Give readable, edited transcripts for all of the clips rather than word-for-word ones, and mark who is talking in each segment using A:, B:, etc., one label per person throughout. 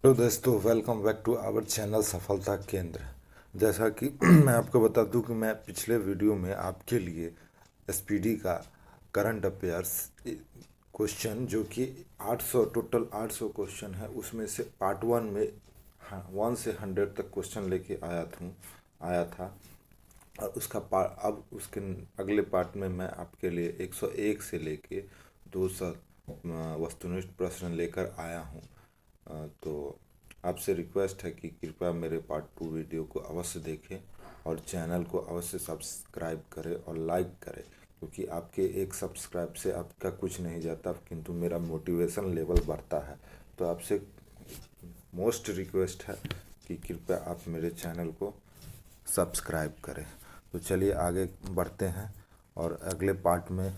A: Hello दोस्तों, welcome back to our channel Safalta Kendra. जैसा कि मैं आपको बता दूं कि मैं पिछले वीडियो में आपके लिए एसपीडी का करंट अफेयर्स क्वेश्चन जो कि 800 टोटल 800 क्वेश्चन है, उसमें से पार्ट वन में 1 से 100 तक क्वेश्चन लेके आया था। और अब उसके अगले पार्ट में मैं आपके लिए 101 से लेके 200 वस्तुनिष्ठ प्रश्न लेकर आया हूँ। तो आपसे रिक्वेस्ट है कि कृपया मेरे पार्ट टू वीडियो को अवश्य देखें और चैनल को अवश्य सब्सक्राइब करें और लाइक करें, क्योंकि आपके एक सब्सक्राइब से आपका कुछ नहीं जाता किंतु मेरा मोटिवेशन लेवल बढ़ता है। तो आपसे मोस्ट रिक्वेस्ट है कि कृपया आप मेरे चैनल को सब्सक्राइब करें। तो चलिए आगे बढ़ते हैं और अगले पार्ट में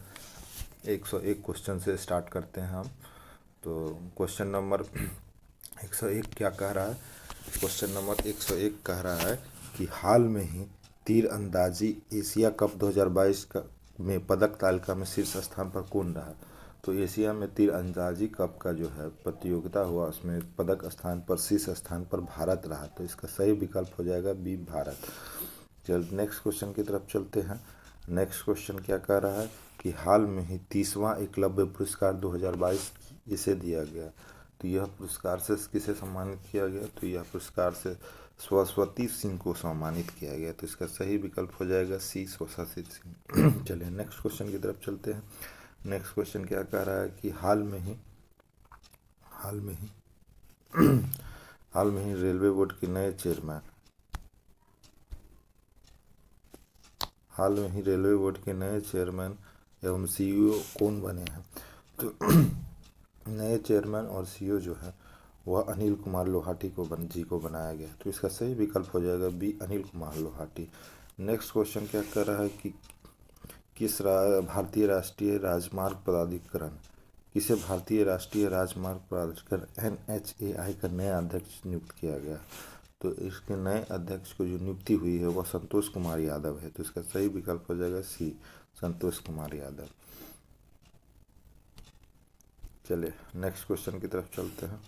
A: 101 क्वेश्चन से स्टार्ट करते हैं हम। तो क्वेश्चन नंबर 101 क्या कह रहा है? क्वेश्चन नंबर 101 कह रहा है कि हाल में ही तीर अंदाजी एशिया कप 2022 में पदक तालिका में शीर्ष स्थान पर कौन रहा? तो एशिया में तीर अंदाजी कप का जो है प्रतियोगिता हुआ, उसमें पदक स्थान पर शीर्ष स्थान पर भारत रहा। तो इसका सही विकल्प हो जाएगा बी, भारत। चल नेक्स्ट क्वेश्चन की तरफ चलते हैं। नेक्स्ट क्वेश्चन क्या कह रहा है कि हाल में ही 30वां एकलव्य पुरस्कार 2022 इसे दिया गया। तो यह पुरस्कार से किसे सम्मानित किया गया? तो यह पुरस्कार से सरस्वती सिंह को सम्मानित किया गया। तो इसका सही विकल्प हो जाएगा सी, सरस्वती सिंह। चलिए नेक्स्ट क्वेश्चन की तरफ चलते हैं। नेक्स्ट क्वेश्चन क्या कह रहा है कि हाल में ही रेलवे बोर्ड के नए चेयरमैन हाल में ही रेलवे बोर्ड के नए चेयरमैन एवं सीईओ कौन बने हैं? तो नए चेयरमैन और सीईओ जो है वह अनिल कुमार लोहाटी को बनाया गया। तो इसका सही विकल्प हो जाएगा B, Anil Kumar Lohati. Next question क्या कर रहा है कि भारतीय राष्ट्रीय राजमार्ग प्राधिकरण किसे भारतीय राष्ट्रीय राजमार्ग प्राधिकरण NHAI का नया अध्यक्ष नियुक्त किया गया? तो इसके नए अध्यक्ष को जो नियुक्ति हुई है वह संतोष कुमार यादव है। तो इसका सही विकल्प हो जाएगा सी, संतोष कुमार यादव। चलिए नेक्स्ट क्वेश्चन की तरफ चलते हैं।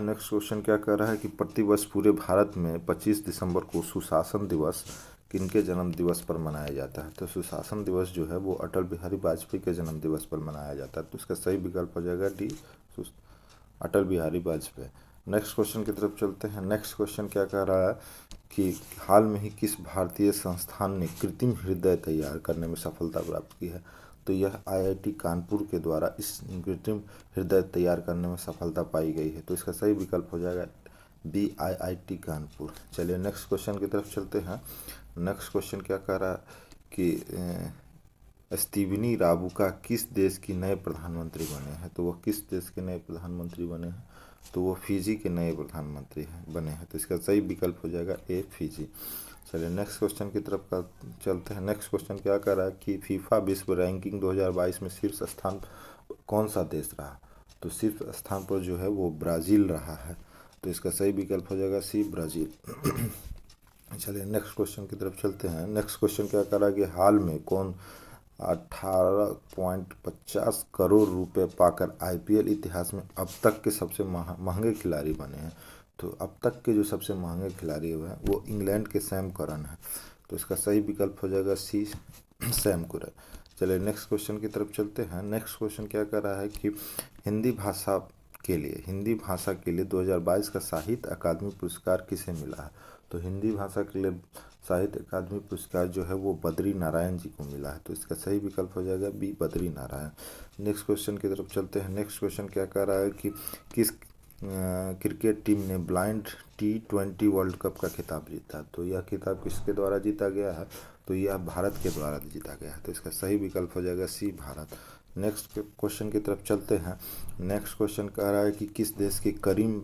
A: नेक्स्ट क्वेश्चन क्या कह रहा है कि प्रतिवर्ष पूरे भारत में 25 दिसंबर को सुशासन दिवस किनके जन्म दिवस पर मनाया जाता है? तो सुशासन दिवस जो है वो अटल बिहारी वाजपेयी के जन्म दिवस पर मनाया जाता है। तो इसका सही विकल्प हो जाएगा D, Atal Bihari Vajpayee. Next question की तरफ चलते हैं। नेक्स्ट क्वेश्चन क्या कह रहा है कि हाल में ही किस भारतीय संस्थान ने कृत्रिम हृदय तैयार करने में सफलता प्राप्त की है? तो यह आईआईटी कानपुर के द्वारा इस कृत्रिम हृदय तैयार करने में सफलता पाई गई है। तो इसका सही विकल्प हो जाएगा बी, आईआईटी कानपुर। चलिए नेक्स्ट क्वेश्चन की तरफ चलते हैं। नेक्स्ट क्वेश्चन क्या कह रहा है कि स्टीवनी राबुका किस देश की नए प्रधानमंत्री बने हैं? तो वह किस देश के नए प्रधानमंत्री बने हैं? तो वो फिजी के नए प्रधानमंत्री बने हैं। तो इसका सही विकल्प हो जाएगा ए, फिजी। चलिए नेक्स्ट क्वेश्चन की तरफ का चलते हैं। नेक्स्ट क्वेश्चन क्या कर रहा है कि फीफा विश्व रैंकिंग 2022 में शीर्ष स्थान कौन सा देश रहा? तो शीर्ष स्थान पर जो है वो ब्राज़ील रहा है। तो इसका सही विकल्प हो जाएगा सी, ब्राज़ील। चलिए नेक्स्ट क्वेश्चन की तरफ चलते हैं। नेक्स्ट क्वेश्चन क्या कर रहा है कि हाल में कौन 18.50 करोड़ रुपए पाकर आईपीएल इतिहास में अब तक के सबसे महंगे खिलाड़ी बने हैं? तो अब तक के जो सबसे महंगे खिलाड़ी हुए हैं वो इंग्लैंड के सैम करन है। तो इसका सही विकल्प हो जाएगा सी, सैम करन। चलिए नेक्स्ट क्वेश्चन की तरफ चलते हैं। नेक्स्ट क्वेश्चन क्या कर रहा है कि हिंदी भाषा के लिए 2022 का साहित्य अकादमी पुरस्कार किसे मिला है? तो हिंदी भाषा के लिए साहित्य अकादमी पुरस्कार जो है वो बद्री नारायण जी को मिला है। तो इसका सही विकल्प हो जाएगा B, Badri Narayan. Next question की तरफ चलते हैं। नेक्स्ट क्वेश्चन क्या कह रहा है कि किस क्रिकेट टीम ने ब्लाइंड T20 वर्ल्ड कप का खिताब जीता? तो यह खिताब किसके द्वारा जीता गया है? तो यह भारत के द्वारा जीता गया है। तो इसका सही विकल्प हो जाएगा सी, भारत। नेक्स्ट क्वेश्चन की तरफ चलते हैं। नेक्स्ट क्वेश्चन कह रहा है कि किस देश के करीम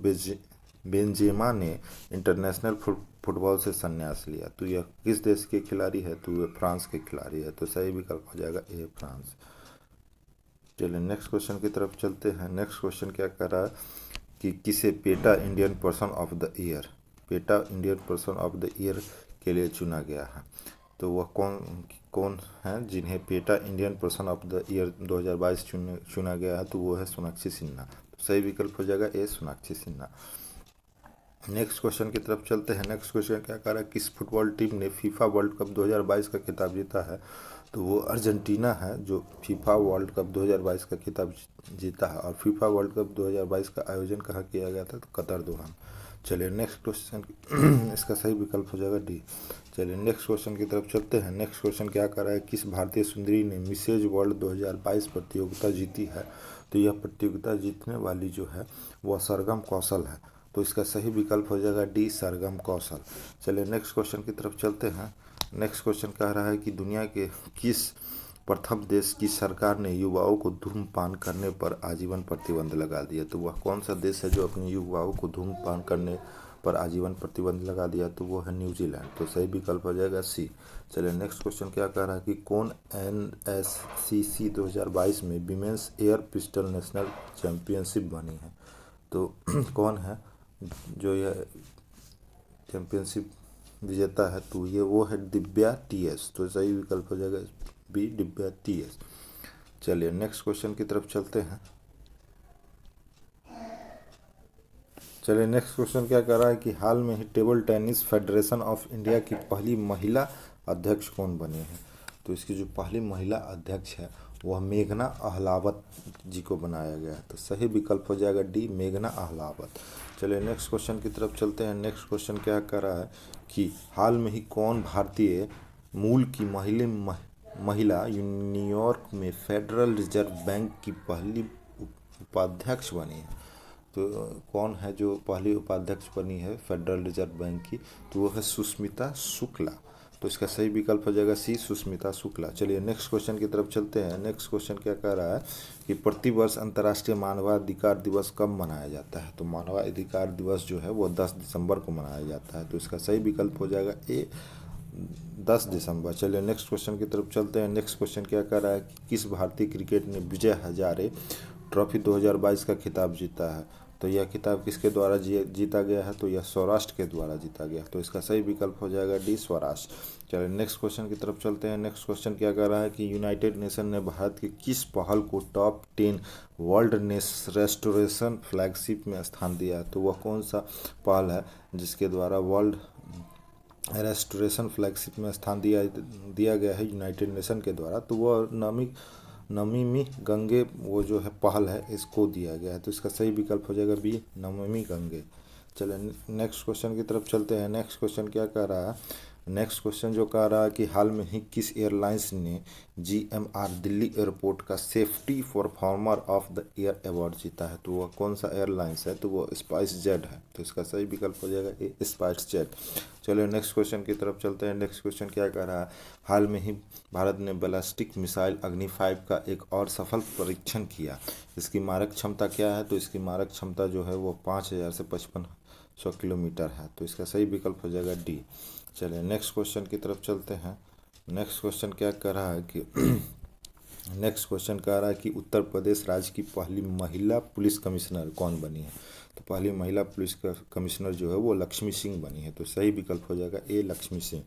A: बेंजेमा ने इंटरनेशनल फुटबॉल से संन्यास लिया? तो यह किस देश के खिलाड़ी है? तो यह फ्रांस के खिलाड़ी है। तो सही विकल्प हो जाएगा ए, फ्रांस। चलिए नेक्स्ट क्वेश्चन की तरफ चलते हैं। नेक्स्ट क्वेश्चन क्या कर रहा है कि किसे PETA Indian person of the year के लिए चुना गया है? तो वह कौन कौन है जिन्हें PETA Indian person of the year 2022 चुना गया है? तो वो है सोनाक्षी सिन्हा। सही विकल्प हो जाएगा ए सोनाक्षी सिन्हा। नेक्स्ट क्वेश्चन की तरफ चलते हैं। नेक्स्ट क्वेश्चन क्या कह रहा है, किस फुटबॉल टीम ने फीफा वर्ल्ड कप 2022 का खिताब जीता है? तो वो अर्जेंटीना है जो फीफा वर्ल्ड कप 2022 का खिताब जीता है। और फीफा वर्ल्ड कप 2022 का आयोजन कहाँ किया गया था? तो कतर दोहा। चलिए नेक्स्ट क्वेश्चन इसका सही विकल्प हो जाएगा डी। चलिए नेक्स्ट क्वेश्चन की तरफ चलते हैं। नेक्स्ट क्वेश्चन क्या कर रहा है, किस भारतीय सुंदरी ने मिसेज वर्ल्ड 2022 प्रतियोगिता जीती है? तो यह प्रतियोगिता जीतने वाली जो है वह सरगम कौशल है। तो इसका सही विकल्प हो जाएगा डी सरगम कौशल। चलिए नेक्स्ट क्वेश्चन की तरफ चलते हैं। नेक्स्ट क्वेश्चन कह रहा है कि दुनिया के किस प्रथम देश की सरकार ने युवाओं को धूम्रपान करने पर आजीवन प्रतिबंध लगा दिया? तो वह कौन सा देश है जो अपने युवाओं को धूम्रपान करने पर आजीवन प्रतिबंध लगा दिया? तो वो है न्यूजीलैंड। तो सही विकल्प हो जाएगा सी। चलिए नेक्स्ट क्वेश्चन क्या कह रहा है कि कौन NSCC 2022 में women's air pistol national championship बनी है? तो कौन है जो यह चैंपियनशिप विजेता है? तो ये वो है दिव्या TS। तो सही विकल्प हो जाएगा बी दिव्या TS। चलिए नेक्स्ट क्वेश्चन की तरफ चलते हैं। चलिए नेक्स्ट क्वेश्चन क्या कर रहा है कि हाल में ही table tennis Federation of India की पहली महिला अध्यक्ष कौन बनी है? तो इसकी जो पहली महिला अध्यक्ष है वह मेघना अहलावत जी को बनाया गया है। तो सही विकल्प हो जाएगा डी मेघना अहलावत। चलिए नेक्स्ट क्वेश्चन की तरफ चलते हैं। नेक्स्ट क्वेश्चन क्या कर रहा है कि हाल में ही कौन भारतीय मूल की महिला न्यूयॉर्क में फेडरल रिजर्व बैंक की पहली उपाध्यक्ष बनी है? तो कौन है जो पहली उपाध्यक्ष बनी है फेडरल रिजर्व बैंक की? तो वो है सुष्मिता शुक्ला। तो इसका सही विकल्प हो जाएगा सी सुष्मिता शुक्ला। चलिए नेक्स्ट क्वेश्चन की तरफ चलते हैं। नेक्स्ट क्वेश्चन क्या कह रहा है कि प्रतिवर्ष अंतर्राष्ट्रीय मानवाधिकार दिवस कब मनाया जाता है? तो मानवाधिकार दिवस जो है वो 10 दिसंबर को मनाया जाता है। तो इसका सही विकल्प हो जाएगा ए 10 दिसंबर। चलिए नेक्स्ट क्वेश्चन की तरफ चलते हैं। नेक्स्ट क्वेश्चन क्या कह रहा है कि किस भारतीय क्रिकेट ने विजय हजारे ट्रॉफी 2022 का खिताब जीता है? तो यह खिताब किसके द्वारा जीता गया है? तो यह सौराष्ट्र के द्वारा जीता गया। तो इसका सही विकल्प हो जाएगा डी सौराष्ट्र। चलिए नेक्स्ट क्वेश्चन की तरफ चलते हैं। नेक्स्ट क्वेश्चन क्या कर रहा है कि यूनाइटेड नेशन ने भारत की किस पहल को टॉप 10 वर्ल्ड रेस्टोरेशन फ्लैगशिप में स्थान दिया है? तो वह कौन सा पहल है जिसके द्वारा वर्ल्ड रेस्टोरेशन फ्लैगशिप में स्थान दिया गया है यूनाइटेड नेशन के द्वारा? तो वह नमामि गंगे वो जो है पहल है इसको दिया गया है। तो इसका सही विकल्प हो जाएगा बी नमामि गंगे। चलिए नेक्स्ट क्वेश्चन की तरफ चलते हैं। नेक्स्ट क्वेश्चन क्या कह रहा है? नेक्स्ट क्वेश्चन जो कह रहा है कि हाल में ही किस एयरलाइंस ने GMR दिल्ली एयरपोर्ट का safety performer of the year award जीता है? तो वह कौन सा एयरलाइंस है? तो वो स्पाइस जेट है। तो इसका सही विकल्प हो जाएगा ए स्पाइस जेट। चलिए नेक्स्ट क्वेश्चन की तरफ चलते हैं। नेक्स्ट क्वेश्चन क्या कह रहा है? हाल में ही भारत ने बैलिस्टिक मिसाइल अग्नि 5 का एक और सफल परीक्षण किया। इसकी मारक क्षमता क्या है? तो इसकी मारक क्षमता जो है वो 5000 से 5500 किलोमीटर है। तो इसका सही विकल्प हो जाएगा डी। चलिए नेक्स्ट क्वेश्चन की तरफ चलते हैं। नेक्स्ट क्वेश्चन क्या कर रहा है कि नेक्स्ट क्वेश्चन कह रहा है कि उत्तर प्रदेश राज्य की पहली महिला पुलिस कमिश्नर कौन बनी है? तो पहली महिला पुलिस कमिश्नर जो है वो लक्ष्मी सिंह बनी है। तो सही विकल्प हो जाएगा ए लक्ष्मी सिंह।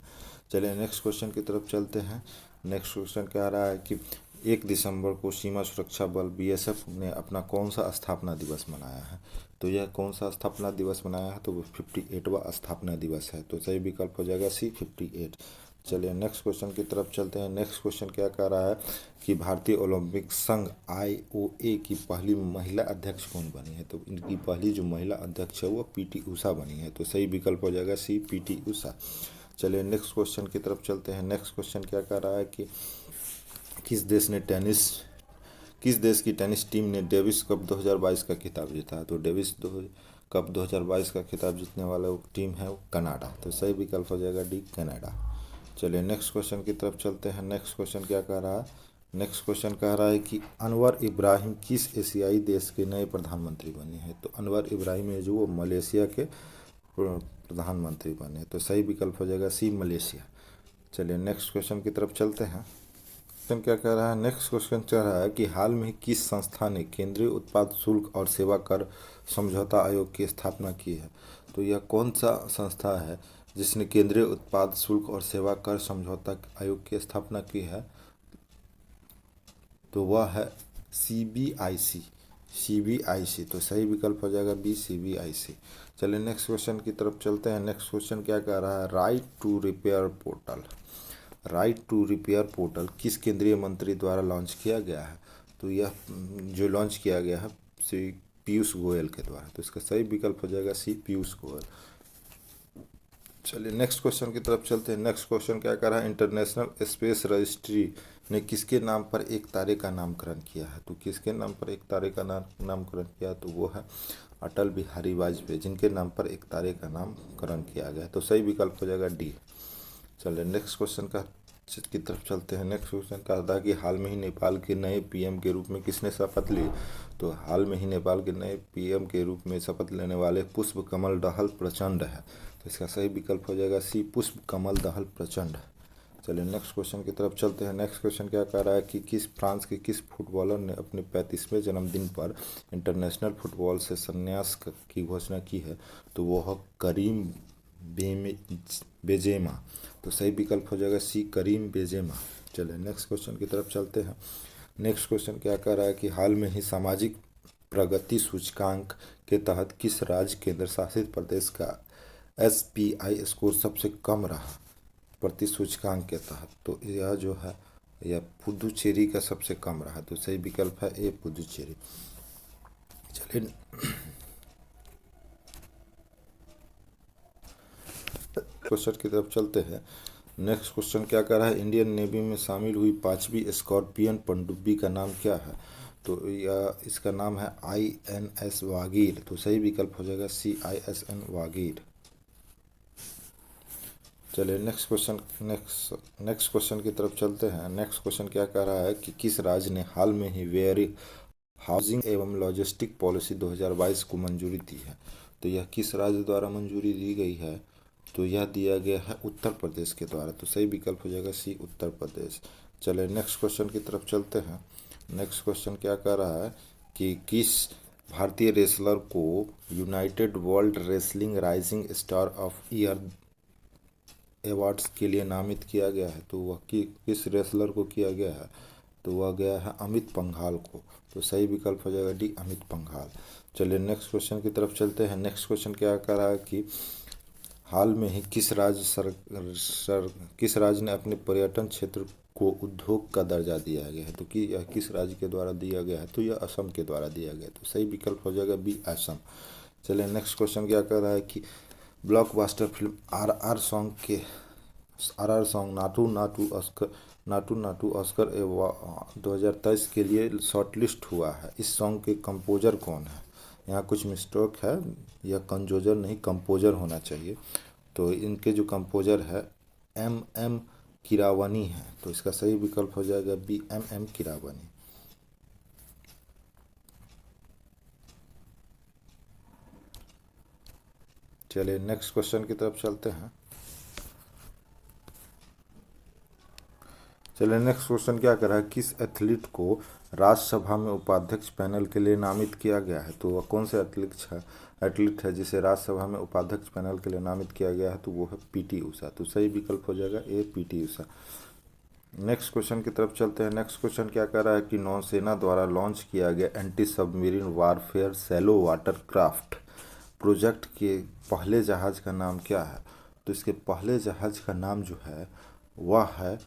A: चलिए नेक्स्ट क्वेश्चन की तरफ चलते हैं। नेक्स्ट क्वेश्चन कह रहा है कि 1 दिसंबर को सीमा सुरक्षा बल BSF ने अपना कौन सा स्थापना दिवस मनाया है? तो यह कौन सा स्थापना दिवस मनाया है? तो वो 58वां स्थापना दिवस है। तो सही विकल्प हो जाएगा सी 58। चलिए नेक्स्ट क्वेश्चन की तरफ चलते हैं। नेक्स्ट क्वेश्चन क्या कह रहा है कि भारतीय ओलंपिक संघ IOA की पहली महिला अध्यक्ष कौन बनी है? तो इनकी पहली जो महिला अध्यक्ष है वो PT उषा बनी है। तो सही विकल्प हो जाएगा सी PT उषा। चलिए नेक्स्ट क्वेश्चन की तरफ चलते हैं। नेक्स्ट क्वेश्चन क्या कह रहा है कि किस देश की टेनिस टीम ने डेविस कप 2022 का खिताब जीता है? तो डेविस कप 2022 का खिताब जीतने वाला टीम है कनाडा। तो सही विकल्प हो जाएगा डी कनाडा। चलिए नेक्स्ट क्वेश्चन की तरफ चलते हैं। नेक्स्ट क्वेश्चन क्या कह रहा है? नेक्स्ट क्वेश्चन कह रहा है कि अनवर इब्राहिम किस एशियाई देश के नए प्रधानमंत्री बने हैं? तो अनवर इब्राहिम है जो वो मलेशिया के प्रधानमंत्री बने। तो सही विकल्प हो जाएगा सी मलेशिया। चलिए नेक्स्ट क्वेश्चन की तरफ चलते हैं। क्वेश्चन क्या कह रहा है? नेक्स्ट क्वेश्चन कह रहा है कि हाल में किस संस्था ने केंद्रीय उत्पाद शुल्क और सेवा कर समझौता आयोग की स्थापना की है? तो यह कौन सा संस्था है जिसने केंद्रीय उत्पाद शुल्क और सेवा कर समझौता आयोग की स्थापना की है? तो वह है CBIC। CBIC, तो सही विकल्प हो जाएगा बी CBIC। चलिए नेक्स्ट क्वेश्चन की तरफ चलते हैं। नेक्स्ट क्वेश्चन क्या कह रहा है, right to repair portal. Right to repair portal किस केंद्रीय मंत्री द्वारा लॉन्च किया गया है? तो यह जो लॉन्च किया गया है श्री पीयूष गोयल के द्वारा, तो इसका सही विकल्प हो जाएगा सी पीयूष गोयल। चलिए नेक्स्ट क्वेश्चन की तरफ चलते हैं। नेक्स्ट क्वेश्चन क्या कर रहा है, इंटरनेशनल स्पेस रजिस्ट्री ने किसके नाम पर एक तारे का नामकरण किया है? तो किसके नाम पर एक तारे का नामकरण किया? तो वो है अटल बिहारी वाजपेयी, जिनके नाम पर एक तारे का नामकरण किया गया। तो सही विकल्प हो जाएगा डी। चलिए नेक्स्ट क्वेश्चन की तरफ चलते हैं। नेक्स्ट क्वेश्चन का था कि हाल में ही नेपाल के नए पीएम के रूप में किसने शपथ ली? तो हाल में ही नेपाल के नए पीएम के रूप में शपथ लेने वाले पुष्प कमल दहल प्रचंड है। तो इसका सही विकल्प हो जाएगा सी पुष्प कमल दहल प्रचंड। चलिए नेक्स्ट क्वेश्चन की तरफ चलते हैं। नेक्स्ट क्वेश्चन क्या कह रहा है कि फ्रांस के किस फुटबॉलर ने अपने 35वें जन्मदिन पर इंटरनेशनल फुटबॉल से संन्यास की घोषणा की है? तो वो है करीम बेजेमा। तो सही विकल्प हो जाएगा सी करीम बेजेमा। चलिए नेक्स्ट क्वेश्चन की तरफ चलते हैं। नेक्स्ट क्वेश्चन क्या कह रहा है कि हाल में ही सामाजिक प्रगति सूचकांक के तहत किस राज्य केंद्र शासित प्रदेश का SPI स्कोर सबसे कम रहा प्रति सूचकांक के तहत? तो यह जो है यह पुदुचेरी का सबसे कम रहा। तो सही विकल्प है ए पुदुचेरी। चलिए क्वेश्चन की तरफ चलते हैं। नेक्स्ट क्वेश्चन क्या कर रहा है, इंडियन नेवी में शामिल हुई 5वीं स्कॉर्पियन पनडुब्बी का नाम क्या है? तो यह इसका नाम है INS वागीर। तो सही विकल्प हो जाएगा CISN वागीर। चलिए नेक्स्ट क्वेश्चन की तरफ चलते हैं। नेक्स्ट क्वेश्चन क्या कह रहा है कि किस राज्य ने हाल में ही वेयर हाउसिंग एवं लॉजिस्टिक पॉलिसी 2022 को मंजूरी दी है? तो यह किस राज्य द्वारा मंजूरी दी गई है? तो यह दिया गया है उत्तर प्रदेश के द्वारा। तो सही विकल्प हो जाएगा सी उत्तर प्रदेश। चलिए नेक्स्ट क्वेश्चन की तरफ चलते हैं। नेक्स्ट क्वेश्चन क्या कह रहा है कि किस भारतीय रेसलर को United world wrestling rising star of year awards के लिए नामित किया गया है? तो वह किस रेसलर को किया गया है? तो वह गया है अमित पंघाल को। तो सही विकल्प हो जाएगा डी अमित पंघाल। चलिए नेक्स्ट क्वेश्चन की तरफ चलते हैं। नेक्स्ट क्वेश्चन क्या कह रहा है कि हाल में ही किस राज्य ने अपने पर्यटन क्षेत्र को उद्योग का दर्जा दिया गया है? तो कि यह किस राज्य के द्वारा दिया गया है? तो यह असम के द्वारा दिया गया। तो सही विकल्प हो जाएगा बी असम। चलिए नेक्स्ट क्वेश्चन क्या कह रहा है कि blockbuster film RR song Naatu Naatu Oscar 2023 के लिए शॉर्टलिस्ट हुआ है। इस सॉन्ग के कंपोजर कौन है? यहाँ कुछ मिस्टेक है, यह कंपोजर नहीं कंपोजर होना चाहिए। तो इनके जो कंपोजर है MM कीरावानी है। तो इसका सही विकल्प हो जाएगा बी MM कीरावानी। चलिए नेक्स्ट क्वेश्चन की तरफ चलते हैं। चलिए नेक्स्ट क्वेश्चन क्या कर रहा है, किस एथलीट को राज्यसभा में उपाध्यक्ष पैनल के लिए नामित किया गया है? तो वह कौन से एथलीट है जिसे राज्यसभा में उपाध्यक्ष पैनल के लिए नामित किया गया है? तो वो है PT ऊषा। तो सही विकल्प हो जाएगा ए PT ऊषा। नेक्स्ट क्वेश्चन की तरफ चलते हैं। नेक्स्ट क्वेश्चन क्या कह रहा है कि नौसेना द्वारा लॉन्च किया गया anti submarine warfare shallow water craft project के पहले जहाज का नाम क्या है? तो इसके पहले जहाज का नाम जो है वह है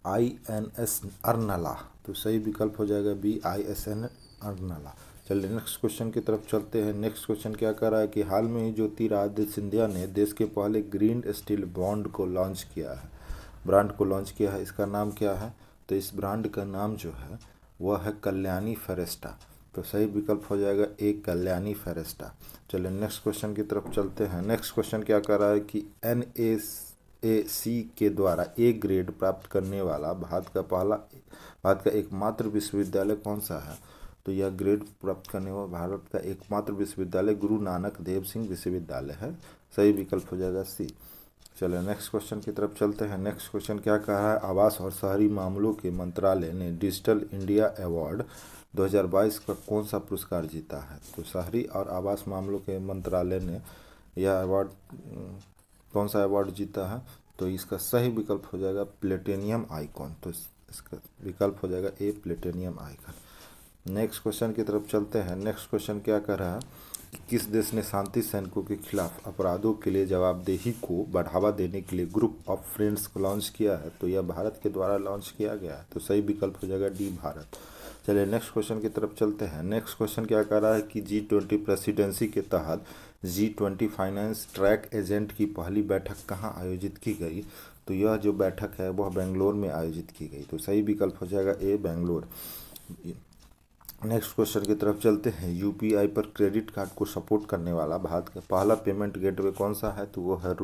A: INS अर्नला। तो सही विकल्प हो जाएगा बी ISN अर्नला। चलिए नेक्स्ट क्वेश्चन की तरफ चलते हैं। नेक्स्ट क्वेश्चन क्या कर रहा है कि हाल में ही ज्योतिरादित्य सिंधिया ने देश के पहले ग्रीन स्टील ब्रांड को लॉन्च किया है। इसका नाम क्या है? तो इस ब्रांड का नाम जो है वह है कल्याणी फेरेस्टा। तो सही विकल्प हो जाएगा ए कल्याणी फेरेस्टा। चलिए नेक्स्ट क्वेश्चन की तरफ चलते हैं। नेक्स्ट क्वेश्चन क्या कर रहा है कि NAC के द्वारा A ग्रेड प्राप्त करने वाला भारत का एकमात्र विश्वविद्यालय कौन सा है? तो यह ग्रेड प्राप्त करने वाला भारत का एकमात्र विश्वविद्यालय गुरु नानक देव सिंह विश्वविद्यालय है। सही विकल्प हो जाएगा सी। चलिए नेक्स्ट क्वेश्चन की तरफ चलते हैं। नेक्स्ट क्वेश्चन क्या कहा है, आवास और शहरी मामलों के मंत्रालय ने डिजिटल इंडिया अवार्ड 2022 का कौन सा पुरस्कार जीता है? तो शहरी और आवास मामलों के मंत्रालय ने यह अवार्ड कौन सा अवार्ड जीता है? तो इसका सही विकल्प हो जाएगा प्लेटिनियम आइकॉन। तो इसका विकल्प हो जाएगा ए प्लेटिनियम आइकॉन। नेक्स्ट क्वेश्चन की तरफ चलते हैं। नेक्स्ट क्वेश्चन क्या कर रहा है कि किस देश ने शांति सैनिकों के खिलाफ अपराधों के लिए जवाबदेही को बढ़ावा देने के लिए ग्रुप ऑफ फ्रेंड्स को लॉन्च किया है? तो यह भारत के द्वारा लॉन्च किया गया है। तो सही विकल्प हो जाएगा डी, भारत। चलिए नेक्स्ट क्वेश्चन की तरफ चलते हैं। नेक्स्ट क्वेश्चन क्या कर रहा है कि G20 प्रेसिडेंसी के तहत G20 फाइनेंस ट्रैक एजेंट की पहली बैठक कहाँ आयोजित की गई? तो यह जो बैठक है वह बेंगलोर में आयोजित की गई। तो सही विकल्प हो जाएगा ए, बेंगलोर। नेक्स्ट क्वेश्चन की तरफ चलते हैं। यूपीआई पर क्रेडिट कार्ड को सपोर्ट करने वाला भारत का पहला पेमेंट गेटवे कौन सा है? तो वो है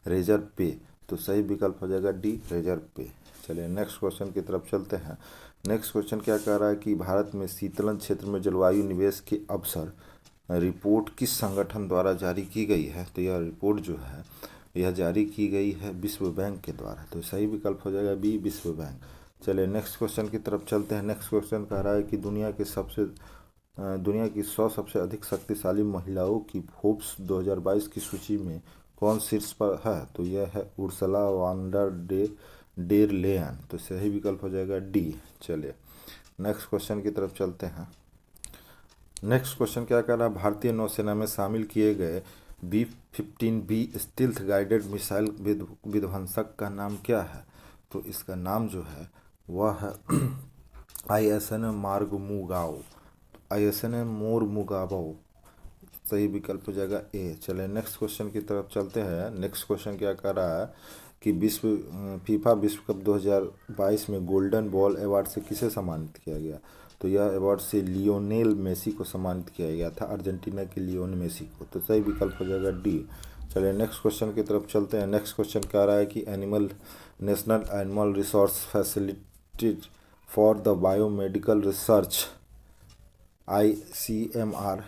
A: रेजर पे। तो सही विकल्प हो जाएगा डी, रेजर पे। चलिए नेक्स्ट क्वेश्चन की तरफ चलते हैं। नेक्स्ट क्वेश्चन क्या कह रहा है कि भारत में शीतलन क्षेत्र में जलवायु निवेश के अवसर रिपोर्ट किस संगठन द्वारा जारी की गई है? तो यह रिपोर्ट जो है यह जारी की गई है विश्व बैंक के द्वारा। तो सही विकल्प हो जाएगा बी, विश्व बैंक। चलिए नेक्स्ट क्वेश्चन की तरफ चलते हैं। नेक्स्ट क्वेश्चन कह रहा है कि दुनिया की 100 सबसे अधिक शक्तिशाली महिलाओं की फोर्ब्स 2022 की सूची में कौन शीर्ष पर है? तो यह है उर्सुला वॉन डेर लेयन। तो सही विकल्प हो जाएगा डी। चलिए नेक्स्ट क्वेश्चन की तरफ चलते हैं। नेक्स्ट क्वेश्चन क्या कह रहा है? भारतीय नौसेना में शामिल किए गए B-15B स्टील्थ गाइडेड मिसाइल विध्वंसक का नाम क्या है? तो इसका नाम जो है वह है ISN मार्गमुगाओ, ISN मोरमुगाओ। सही विकल्प हो जाएगा ए। चले नेक्स्ट क्वेश्चन की तरफ चलते हैं। नेक्स्ट क्वेश्चन क्या कर रहा है कि फीफा विश्व कप 2022 में गोल्डन बॉल अवार्ड से किसे सम्मानित किया गया? तो यह अवार्ड से लियोनेल मेसी को सम्मानित किया गया था, अर्जेंटीना के लियोन मेसी को। तो सही विकल्प हो जाएगा डी। चलिए नेक्स्ट क्वेश्चन की तरफ चलते हैं। नेक्स्ट क्वेश्चन क्या रहा है कि national animal resource facility for the biomedical research ICMR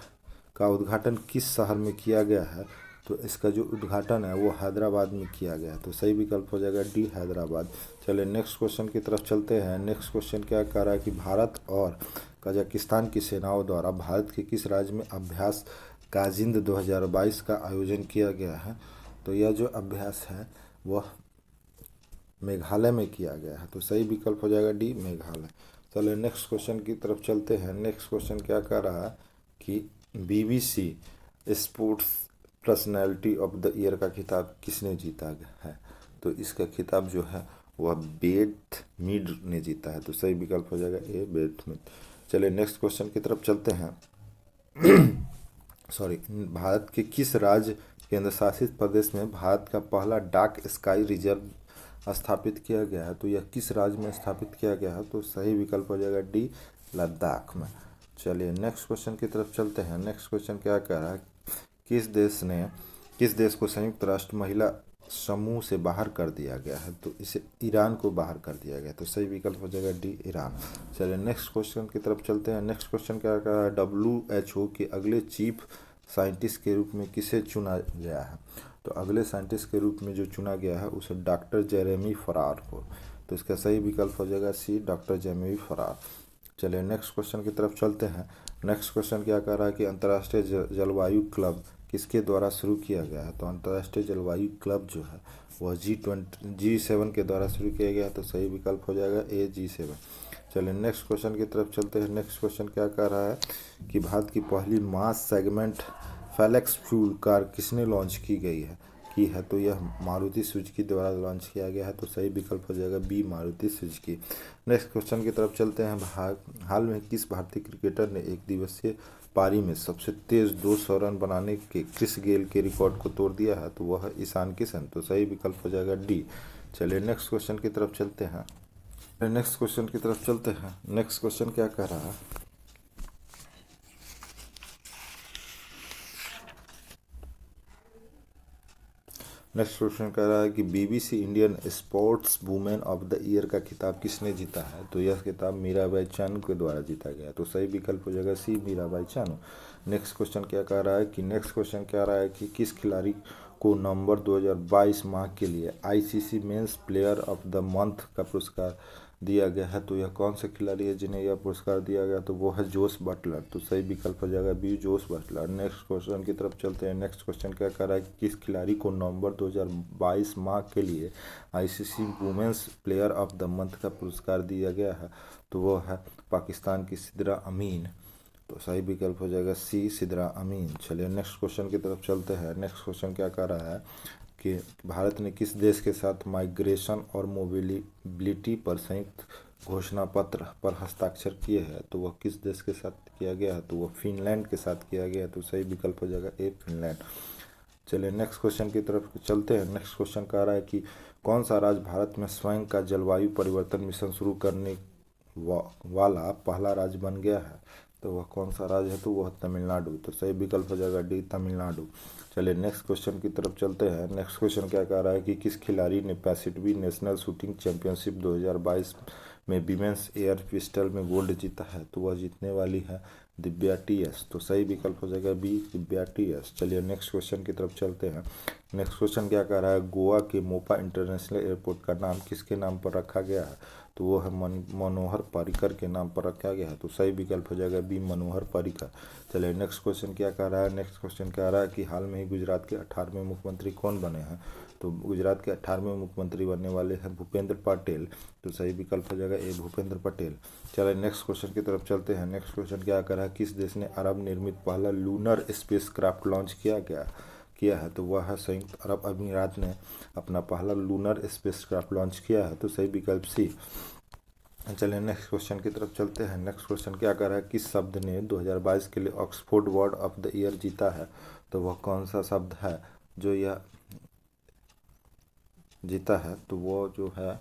A: का उद्घाटन किस शहर में किया गया है? तो इसका जो उद्घाटन है वो हैदराबाद में किया गया है। तो सही विकल्प हो जाएगा डी, हैदराबाद। चलिए नेक्स्ट क्वेश्चन की तरफ चलते हैं। नेक्स्ट क्वेश्चन क्या कह रहा है कि भारत और कजाकिस्तान की सेनाओं द्वारा भारत के किस राज्य में अभ्यास काजिंद 2022 का आयोजन किया गया है? तो यह जो अभ्यास है वह मेघालय में किया गया है। तो सही विकल्प हो जाएगा डी, मेघालय। चलिए नेक्स्ट क्वेश्चन की तरफ चलते हैं। नेक्स्ट क्वेश्चन क्या कह रहा है कि BBC sports personality of the year का खिताब किसने जीता है? तो इसका खिताब जो है वह बेथ मीड ने जीता है। तो सही विकल्प हो जाएगा ए, बेथ मीड। चलिए नेक्स्ट क्वेश्चन की तरफ चलते हैं। भारत के किस राज्य केंद्र शासित प्रदेश में भारत का पहला डार्क स्काई रिजर्व स्थापित किया गया है? तो यह किस राज्य में स्थापित किया गया है? तो सही विकल्प हो जाएगा डी, लद्दाख में। चलिए नेक्स्ट क्वेश्चन की तरफ चलते हैं। नेक्स्ट क्वेश्चन क्या कह रहा है? किस देश को संयुक्त राष्ट्र महिला समूह से बाहर कर दिया गया है? तो इसे ईरान को बाहर कर दिया गया। तो सही विकल्प हो जाएगा डी, ईरान। चलिए नेक्स्ट क्वेश्चन की तरफ चलते हैं। नेक्स्ट क्वेश्चन क्या कह रहा है? WHO के अगले चीफ साइंटिस्ट के रूप में किसे चुना गया है? तो अगले साइंटिस्ट के रूप में जो चुना गया है उसे डॉक्टर जेरेमी फरार को। तो इसका सही विकल्प हो जाएगा सी, डॉक्टर जेरेमी फरार। चलिए नेक्स्ट क्वेश्चन की तरफ चलते हैं। नेक्स्ट क्वेश्चन क्या कह रहा है कि अंतर्राष्ट्रीय जलवायु क्लब किसके द्वारा शुरू किया गया है? तो अंतर्राष्ट्रीय जलवायु क्लब जो है वह G7 के द्वारा शुरू किया गया है। तो सही विकल्प हो जाएगा ए, G7। चलिए नेक्स्ट क्वेश्चन की तरफ चलते हैं। नेक्स्ट क्वेश्चन क्या कह रहा है कि भारत की पहली मास सेगमेंट फेलेक्स फ्यूल कार किसने लॉन्च की है? तो यह मारुति सुजुकी द्वारा लॉन्च किया गया है। तो सही विकल्प हो जाएगा B, Maruti Suzuki. Next question की तरफ चलते हैं। हाल में किस भारतीय क्रिकेटर ने एक दिवसीय पारी में सबसे तेज 200 रन बनाने के क्रिस गेल के रिकॉर्ड को तोड़ दिया है? तो वह है ईशान किशन। तो सही विकल्प हो जाएगा डी। चलिए नेक्स्ट क्वेश्चन की तरफ चलते हैं। नेक्स्ट क्वेश्चन क्या कह रहा है? नेक्स्ट क्वेश्चन कह रहा है कि BBC Indian sports women of the year का खिताब किसने जीता है? तो यह खिताब मीराबाई चानू के द्वारा जीता गया। तो सही विकल्प हो जाएगा सी, मीराबाई चानू। नेक्स्ट क्वेश्चन क्या कह रहा है कि किस खिलाड़ी को नवंबर 2022 माह के लिए ICC men's player of the month का पुरस्कार दिया गया है, तो यह कौन से खिलाड़ी है जिन्हें यह पुरस्कार दिया गया, तो वो है जोस बटलर। तो सही विकल्प हो जाएगा B, Jos Buttler. Next question की तरफ चलते हैं। नेक्स्ट क्वेश्चन क्या कर रहा है कि किस खिलाड़ी को नवंबर 2022 माह के लिए ICC women's player of the month का पुरस्कार दिया गया है, तो वो है पाकिस्तान की सिद्रा अमीन। तो सही विकल्प हो जाएगा सी, सिद्रा अमीन। चलिए नेक्स्ट क्वेश्चन की तरफ चलते हैं। नेक्स्ट क्वेश्चन क्या कर रहा है कि भारत ने किस देश के साथ माइग्रेशन और मोबिलिटी पर संयुक्त घोषणा पत्र पर हस्ताक्षर किए हैं, तो वह किस देश के साथ किया गया है, तो वह फिनलैंड के साथ किया गया है। तो सही विकल्प हो जाएगा ए, फिनलैंड। चलिए नेक्स्ट क्वेश्चन की तरफ चलते हैं। नेक्स्ट क्वेश्चन कह रहा है कि कौन सा राज्य भारत में स्वयं का जलवायु परिवर्तन मिशन शुरू करने वाला पहला राज्य बन गया है, तो वह कौन सा राज्य है, तो वह तमिलनाडु। तो सही विकल्प हो जाएगा डी, तमिलनाडु। चलिए नेक्स्ट क्वेश्चन की तरफ चलते हैं। नेक्स्ट क्वेश्चन क्या कह रहा है कि किस खिलाड़ी ने 65वीं नेशनल शूटिंग चैंपियनशिप 2022 में विमेंस एयर पिस्टल में गोल्ड जीता है, तो वह जीतने वाली है दिव्या टीएस। तो सही विकल्प हो जाएगा बी, दिव्या टीएस। चलिए नेक्स्ट क्वेश्चन की तरफ चलते हैं। नेक्स्ट क्वेश्चन क्या कह रहा है, गोवा के मोपा इंटरनेशनल एयरपोर्ट का नाम किसके नाम पर रखा गया है, तो वो है मनोहर पर्रिकर के नाम पर रखा गया है। तो सही विकल्प हो जाएगा बी, मनोहर पर्रिकर। चलिए नेक्स्ट क्वेश्चन क्या कह रहा है। नेक्स्ट क्वेश्चन कह रहा है कि हाल में ही गुजरात के 18वें मुख्यमंत्री कौन बने हैं, तो गुजरात के 18वें मुख्यमंत्री बनने वाले हैं भूपेंद्र पटेल। तो सही विकल्प हो जाएगा ए, भूपेंद्र पटेल। चलिए नेक्स्ट क्वेश्चन की तरफ चलते हैं। नेक्स्ट क्वेश्चन क्या कर रहा है, किस देश ने अरब निर्मित पहला लूनर स्पेस क्राफ्ट लॉन्च किया है, तो वह है संयुक्त अरब अमीरात ने अपना पहला लूनर स्पेस क्राफ्ट लॉन्च किया है। तो सही विकल्प सी। चलिए नेक्स्ट क्वेश्चन की तरफ चलते हैं। नेक्स्ट क्वेश्चन क्या कर रहा है, किस शब्द ने 2022 के लिए Oxford word of the year जीता है, तो वह कौन सा शब्द है जो यह जीता है, तो वो जो है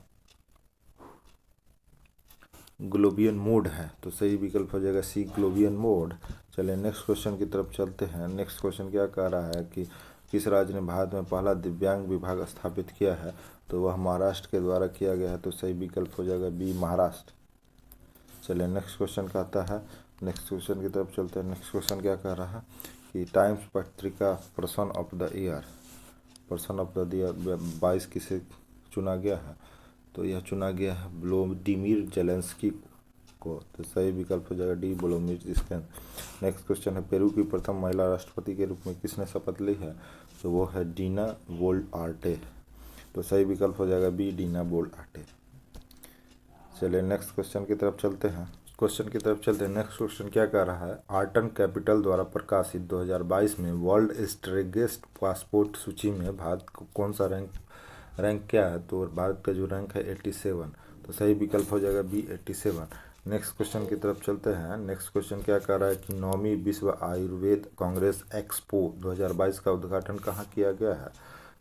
A: ग्लोबियन मोड है। तो सही विकल्प हो जाएगा सी, ग्लोबियन मोड। चलिए नेक्स्ट क्वेश्चन की तरफ चलते हैं। नेक्स्ट क्वेश्चन क्या कह रहा है कि किस राज्य ने भारत में पहला दिव्यांग विभाग स्थापित किया है, तो वह महाराष्ट्र के द्वारा किया गया है। तो सही विकल्प हो जाएगा बी, महाराष्ट्र। चलिए नेक्स्ट क्वेश्चन कहता है। नेक्स्ट क्वेश्चन की तरफ चलते हैं। नेक्स्ट क्वेश्चन क्या कह रहा है कि टाइम्स पत्रिका पर्सन ऑफ द ईयर 22 किसे चुना गया है, तो यह चुना गया है व्लादिमीर जेलेंस्की को। तो सही विकल्प हो जाएगा D, Vladimir Zelensky. Next question है, पेरू की प्रथम महिला राष्ट्रपति के रूप में किसने शपथ ली है, तो वो है डीना बोल्ट-आर्टे। तो सही विकल्प हो जाएगा बी, डीना बोल्ट-आर्टे। चलिए नेक्स्ट क्वेश्चन की तरफ चलते हैं। नेक्स्ट क्वेश्चन क्या कह रहा है, आर्टन कैपिटल द्वारा प्रकाशित 2022 में वर्ल्ड स्ट्रेगेस्ट पासपोर्ट सूची में भारत को कौन सा रैंक क्या है, तो भारत का जो रैंक है 87। तो सही विकल्प हो जाएगा बी, 87। नेक्स्ट क्वेश्चन की तरफ चलते हैं। नेक्स्ट क्वेश्चन क्या कह रहा है कि 9वीं विश्व आयुर्वेद कांग्रेस एक्सपो 2022 का उद्घाटन कहाँ किया गया है,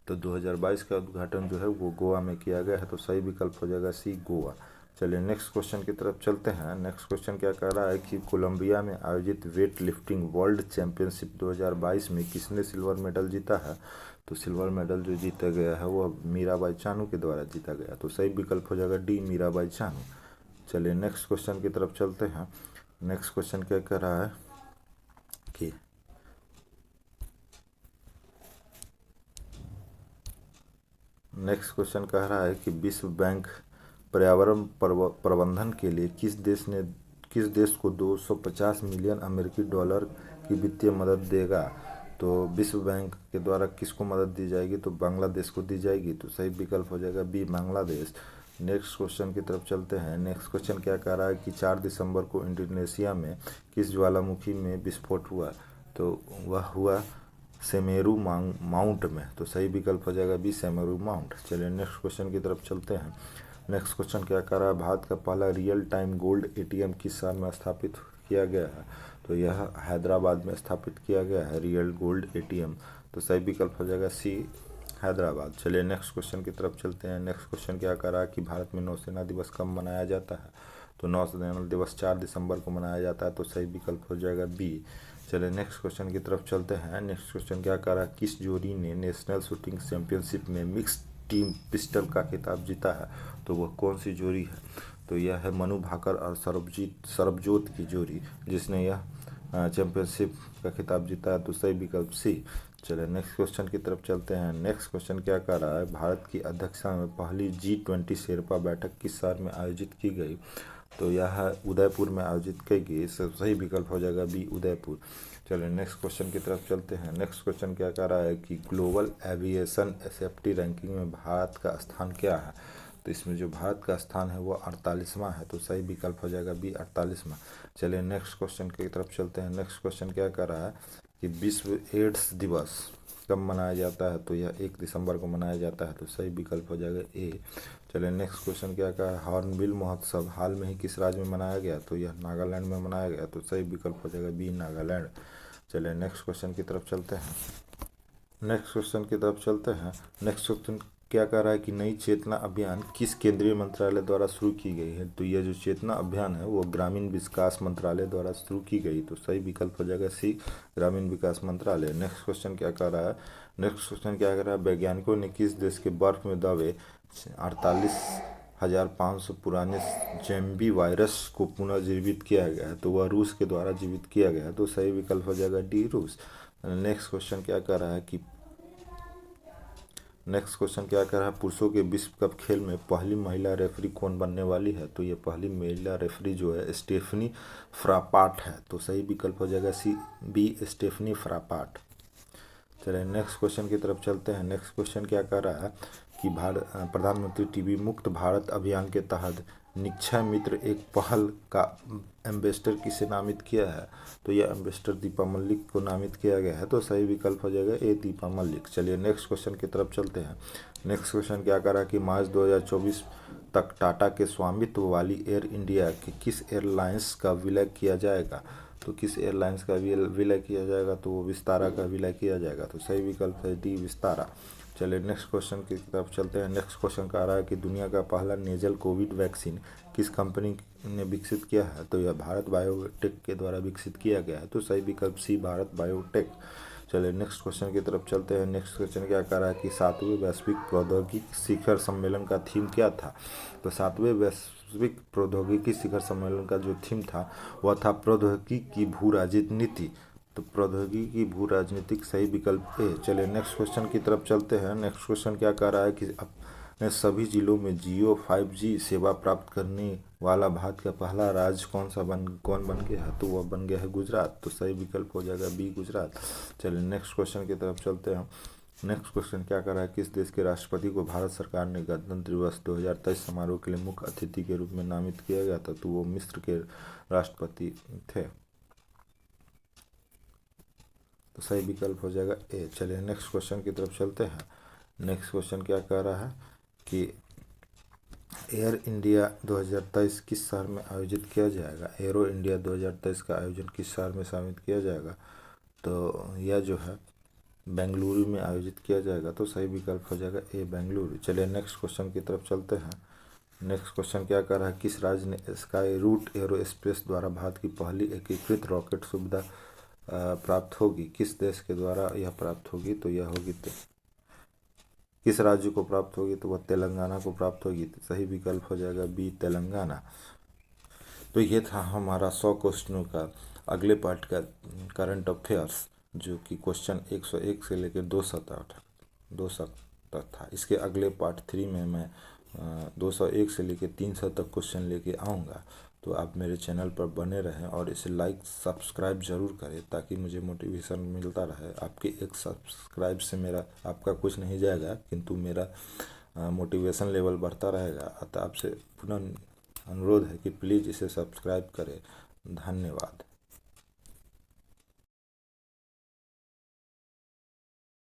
A: तो 2022 का उद्घाटन जो है वो गोवा में किया गया है। तो सही विकल्प हो जाएगा सी, गोवा। चलिए नेक्स्ट क्वेश्चन की तरफ चलते हैं। नेक्स्ट क्वेश्चन क्या कह रहा है कि कोलंबिया में आयोजित वेट लिफ्टिंग वर्ल्ड चैंपियनशिप 2022 में किसने सिल्वर मेडल जीता है, तो सिल्वर मेडल जो जीता गया है वो मीराबाई चानू के द्वारा जीता गया। तो सही विकल्प हो जाएगा डी, मीराबाई चानू। चलिए नेक्स्ट क्वेश्चन की तरफ चलते हैं। नेक्स्ट क्वेश्चन क्या कह रहा है कि नेक्स्ट क्वेश्चन कह रहा है कि विश्व बैंक पर्यावरण प्रबंधन के लिए किस देश को 250 मिलियन अमेरिकी डॉलर की वित्तीय मदद देगा, तो विश्व बैंक के द्वारा किसको मदद दी जाएगी, तो बांग्लादेश को दी जाएगी। तो सही विकल्प हो जाएगा बी, बांग्लादेश। नेक्स्ट क्वेश्चन की तरफ चलते हैं। नेक्स्ट क्वेश्चन क्या कह रहा है कि 4 दिसंबर को इंडोनेशिया में किस ज्वालामुखी में विस्फोट हुआ, तो वह हुआ सेमेरू माउंट में। तो सही विकल्प हो जाएगा बी, सेमेरू माउंट। चलिए नेक्स्ट क्वेश्चन की तरफ चलते हैं। नेक्स्ट क्वेश्चन क्या कर रहा है, भारत का पहला रियल टाइम गोल्ड एटीएम किस साल में स्थापित किया गया है, तो यह हैदराबाद में स्थापित किया गया है रियल गोल्ड एटीएम। तो सही विकल्प हो जाएगा सी, हैदराबाद। चलिए नेक्स्ट क्वेश्चन की तरफ चलते हैं। नेक्स्ट क्वेश्चन क्या कर रहा है कि भारत में नौसेना दिवस कब मनाया जाता है, तो नौसेना दिवस 4 दिसंबर को मनाया जाता है। तो सही विकल्प हो जाएगा बी। चलिए नेक्स्ट क्वेश्चन की तरफ चलते हैं। नेक्स्ट क्वेश्चन क्या कर रहा है, किस जोड़ी ने नेशनल शूटिंग चैंपियनशिप में मिक्स टीम पिस्टल का खिताब जीता है, तो वह कौन सी जोड़ी है, तो यह है मनु भाकर और सरबजोत की जोड़ी, जिसने यह चैंपियनशिप का खिताब जीता है? तो सही विकल्प सी। चलिए नेक्स्ट क्वेश्चन की तरफ चलते हैं। नेक्स्ट क्वेश्चन क्या कह रहा है, भारत की अध्यक्षता में पहली G20 शेरपा बैठक किस शहर में आयोजित की गई? तो यह उदयपुर में आयोजित की गई। सही विकल्प हो जाएगा बी, उदयपुर। चलिए नेक्स्ट क्वेश्चन की तरफ चलते हैं। नेक्स्ट क्वेश्चन क्या कह रहा है कि ग्लोबल एविएशन सेफ्टी रैंकिंग में भारत का स्थान क्या है? तो इसमें जो भारत का स्थान है वो 48वां है। तो सही विकल्प हो जाएगा बी, 48वां। चलिए नेक्स्ट क्वेश्चन की तरफ चलते हैं। नेक्स्ट क्वेश्चन क्या कर रहा है कि विश्व एड्स दिवस कब मनाया जाता है? तो यह 1 दिसंबर को मनाया जाता है। तो सही विकल्प हो जाएगा ए। चलिए नेक्स्ट क्वेश्चन क्या कहा है, हॉर्नबिल महोत्सव हाल में ही किस राज्य में मनाया गया? तो यह नागालैंड में मनाया गया। तो सही विकल्प हो जाएगा बी, नागालैंड। चलिए नेक्स्ट क्वेश्चन की तरफ चलते हैं। नेक्स्ट क्वेश्चन की तरफ चलते हैं। नेक्स्ट क्वेश्चन क्या कह रहा है कि नई चेतना अभियान किस केंद्रीय मंत्रालय द्वारा शुरू की गई है? तो यह जो चेतना अभियान है वो ग्रामीण विकास मंत्रालय द्वारा शुरू की गई। तो सही विकल्प हो जाएगा सी, ग्रामीण विकास मंत्रालय। नेक्स्ट क्वेश्चन क्या कह रहा है, नेक्स्ट क्वेश्चन क्या कह रहा है, वैज्ञानिकों ने किस देश के बर्फ में दबे 48,500 पुराने जेम्बी वायरस को पुनर्जीवित किया गया है? तो वह रूस के द्वारा जीवित किया गया है। तो सही विकल्प हो जाएगा डी, रूस। नेक्स्ट क्वेश्चन क्या कह रहा है कि नेक्स्ट क्वेश्चन क्या कह रहा है, पुरुषों के विश्व कप खेल में पहली महिला रेफरी कौन बनने वाली है? तो ये पहली महिला रेफरी जो है स्टेफनी फ्रापाट है। तो सही विकल्प हो जाएगा सी, बी, स्टेफनी फ्रापाट। चलिए नेक्स्ट क्वेश्चन की तरफ चलते हैं। नेक्स्ट क्वेश्चन क्या कह रहा है कि प्रधानमंत्री टीबी मुक्त भारत अभियान के तहत निक्षय मित्र एक पहल का एम्बेसडर किसे नामित किया है? तो यह एम्बेसडर दीपा मलिक को नामित किया गया है। तो सही विकल्प हो जाएगा ए, दीपा मलिक। चलिए नेक्स्ट क्वेश्चन की तरफ चलते हैं। नेक्स्ट क्वेश्चन क्या कह रहा है कि मार्च 2024 तक टाटा के स्वामित्व वाली एयर इंडिया के किस एयरलाइंस का विलय किया जाएगा? तो किस एयरलाइंस का विलय किया जाएगा? तो वो विस्तारा का विलय किया जाएगा। तो सही विकल्प है डी, विस्तारा। चलिए नेक्स्ट क्वेश्चन की तरफ चलते हैं। नेक्स्ट क्वेश्चन कह रहा है कि दुनिया का पहला नेजल कोविड वैक्सीन किस कंपनी ने विकसित किया है? तो यह भारत बायोटेक के द्वारा विकसित किया गया है। तो सही विकल्प सी, भारत बायोटेक। चलिए नेक्स्ट क्वेश्चन की तरफ चलते हैं। नेक्स्ट क्वेश्चन क्या कह रहा है कि 7वें वैश्विक प्रौद्योगिकी शिखर सम्मेलन का थीम क्या था? तो 7वें वैश्विक प्रौद्योगिकी शिखर सम्मेलन का जो थीम था वह था प्रौद्योगिकी की भू राजनीति। तो प्रौद्योगिकी की भू राजनीतिक, सही विकल्प ए। चलिए नेक्स्ट क्वेश्चन की तरफ चलते हैं। नेक्स्ट क्वेश्चन क्या कह रहा है कि अपने सभी जिलों में जियो 5G सेवा प्राप्त करने वाला भारत का पहला राज्य कौन बन गया है? तो वह बन गया है गुजरात। तो सही विकल्प हो जाएगा बी, गुजरात। चलिए नेक्स्ट क्वेश्चन की तरफ चलते हैं। नेक्स्ट क्वेश्चन क्या कर रहा है, किस देश के राष्ट्रपति को भारत सरकार ने गणतंत्र दिवस 2023 समारोह के लिए मुख्य अतिथि के रूप में नामित किया गया था? तो वो मिस्र के राष्ट्रपति थे। तो सही विकल्प हो जाएगा ए। चलिए नेक्स्ट क्वेश्चन की तरफ चलते हैं। नेक्स्ट क्वेश्चन क्या कह रहा है कि एयर इंडिया 2023 किस शहर में आयोजित किया जाएगा? एरो इंडिया 2023 का आयोजन किस शहर में शामिल किया जाएगा? तो यह जो है बेंगलुरु में आयोजित किया जाएगा। तो सही विकल्प हो जाएगा ए, बेंगलुरु। चलिए नेक्स्ट क्वेश्चन की तरफ चलते हैं। नेक्स्ट क्वेश्चन क्या कर रहा है, किस राज्य ने स्काई रूट एरोस्पेस द्वारा भारत की पहली एकीकृत रॉकेट सुविधा प्राप्त होगी? किस देश के द्वारा यह प्राप्त होगी? तो यह होगी किस राज्य को प्राप्त होगी? तो वह तेलंगाना को प्राप्त होगी। तो सही विकल्प हो जाएगा बी, तेलंगाना। तो ये था हमारा 100 क्वेश्चनों का अगले पार्ट का करंट अफेयर्स, जो कि क्वेश्चन 101 से लेकर 200 तक था। इसके अगले पार्ट 3 में मैं 201 से लेकर 300 तक क्वेश्चन लेके आऊँगा। तो आप मेरे चैनल पर बने रहें और इसे लाइक सब्सक्राइब ज़रूर करें ताकि मुझे मोटिवेशन मिलता रहे। आपके एक सब्सक्राइब से मेरा आपका कुछ नहीं जाएगा, किंतु मेरा मोटिवेशन लेवल बढ़ता रहेगा। अतः आपसे पुनः अनुरोध है कि प्लीज़ इसे सब्सक्राइब करें। धन्यवाद।